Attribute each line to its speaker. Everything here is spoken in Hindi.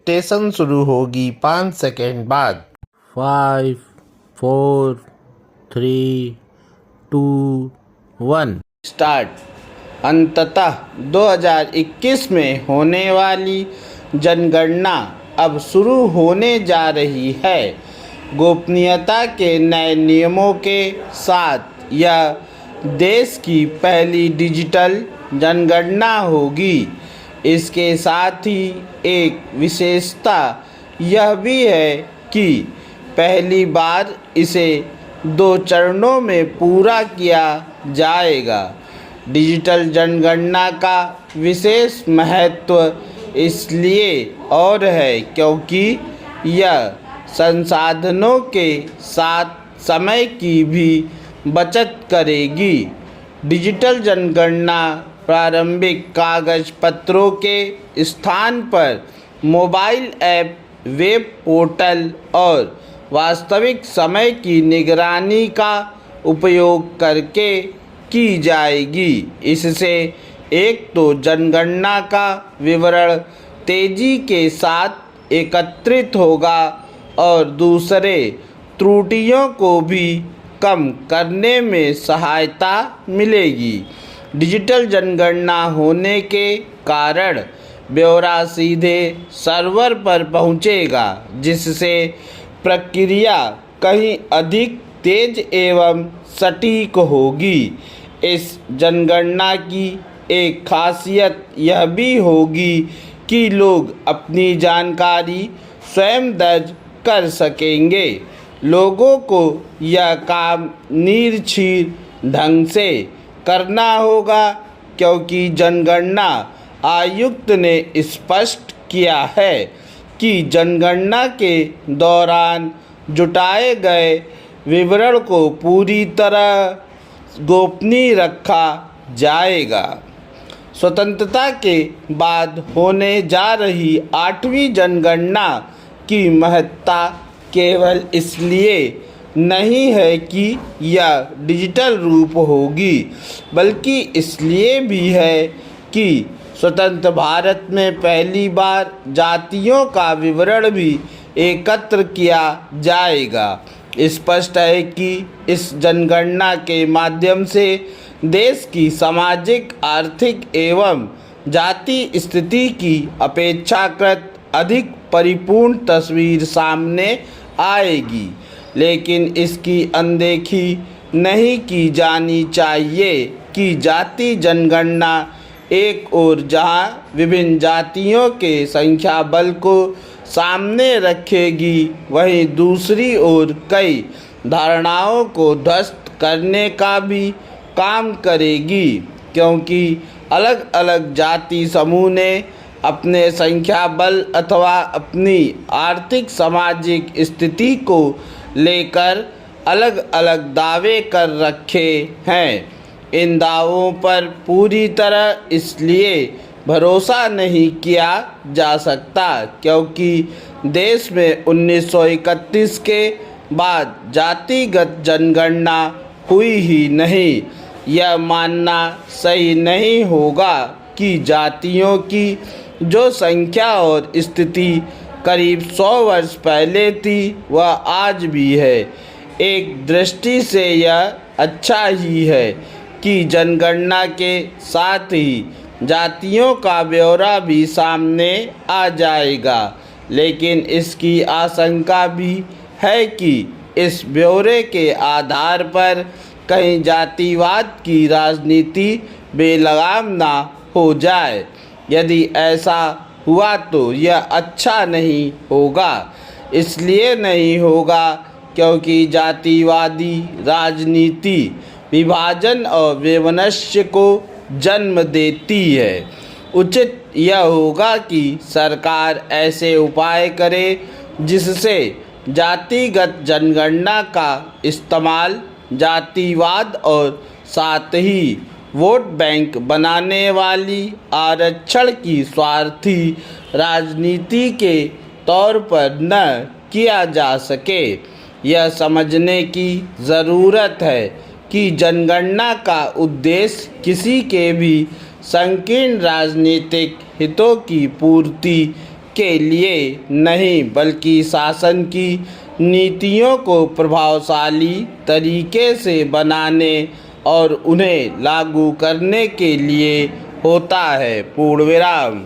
Speaker 1: डिक्टेशन शुरू होगी 5 सेकंड बाद। 5 4 3 2 1 स्टार्ट। अंततः 2021 में होने वाली जनगणना अब शुरू होने जा रही है। गोपनीयता के नए नियमों के साथ यह देश की पहली डिजिटल जनगणना होगी। इसके साथ ही एक विशेषता यह भी है कि पहली बार इसे 2 चरणों में पूरा किया जाएगा। डिजिटल जनगणना का विशेष महत्व इसलिए और है क्योंकि यह संसाधनों के साथ समय की भी बचत करेगी। डिजिटल जनगणना प्रारंभिक कागज पत्रों के स्थान पर मोबाइल ऐप, वेब पोर्टल और वास्तविक समय की निगरानी का उपयोग करके की जाएगी। इससे एक तो जनगणना का विवरण तेजी के साथ एकत्रित होगा और दूसरे त्रुटियों को भी कम करने में सहायता मिलेगी। डिजिटल जनगणना होने के कारण ब्यौरा सीधे सर्वर पर पहुंचेगा, जिससे प्रक्रिया कहीं अधिक तेज एवं सटीक होगी। इस जनगणना की एक खासियत यह भी होगी कि लोग अपनी जानकारी स्वयं दर्ज कर सकेंगे। लोगों को यह काम निर्भीक ढंग से करना होगा क्योंकि जनगणना आयुक्त ने स्पष्ट किया है कि जनगणना के दौरान जुटाए गए विवरण को पूरी तरह गोपनीय रखा जाएगा। स्वतंत्रता के बाद होने जा रही 8वीं जनगणना की महत्ता केवल इसलिए नहीं है कि यह डिजिटल रूप होगी, बल्कि इसलिए भी है कि स्वतंत्र भारत में पहली बार जातियों का विवरण भी एकत्र किया जाएगा। स्पष्ट है कि इस जनगणना के माध्यम से देश की सामाजिक, आर्थिक एवं जाति स्थिति की अपेक्षाकृत अधिक परिपूर्ण तस्वीर सामने आएगी। लेकिन इसकी अनदेखी नहीं की जानी चाहिए कि जाति जनगणना एक ओर जहां विभिन्न जातियों के संख्या बल को सामने रखेगी, वहीं दूसरी ओर कई धारणाओं को ध्वस्त करने का भी काम करेगी, क्योंकि अलग अलग जाति समूह ने अपने संख्या बल अथवा अपनी आर्थिक सामाजिक स्थिति को लेकर अलग अलग दावे कर रखे हैं। इन दावों पर पूरी तरह इसलिए भरोसा नहीं किया जा सकता क्योंकि देश में 1931 के बाद जातिगत जनगणना हुई ही नहीं। यह मानना सही नहीं होगा कि जातियों की जो संख्या और स्थिति करीब 100 वर्ष पहले थी, वह आज भी है। एक दृष्टि से यह अच्छा ही है कि जनगणना के साथ ही जातियों का ब्यौरा भी सामने आ जाएगा, लेकिन इसकी आशंका भी है कि इस ब्यौरे के आधार पर कहीं जातिवाद की राजनीति बेलगाम ना हो जाए। यदि ऐसा हुआ तो यह अच्छा नहीं होगा। इसलिए नहीं होगा क्योंकि जातिवादी राजनीति विभाजन और वैमनस्य को जन्म देती है। उचित यह होगा कि सरकार ऐसे उपाय करे जिससे जातिगत जनगणना का इस्तेमाल जातिवाद और साथ ही वोट बैंक बनाने वाली आरक्षण की स्वार्थी राजनीति के तौर पर न किया जा सके। यह समझने की ज़रूरत है कि जनगणना का उद्देश्य किसी के भी संकीर्ण राजनीतिक हितों की पूर्ति के लिए नहीं बल्कि शासन की नीतियों को प्रभावशाली तरीके से बनाने और उन्हें लागू करने के लिए होता है। पूर्ण विराम।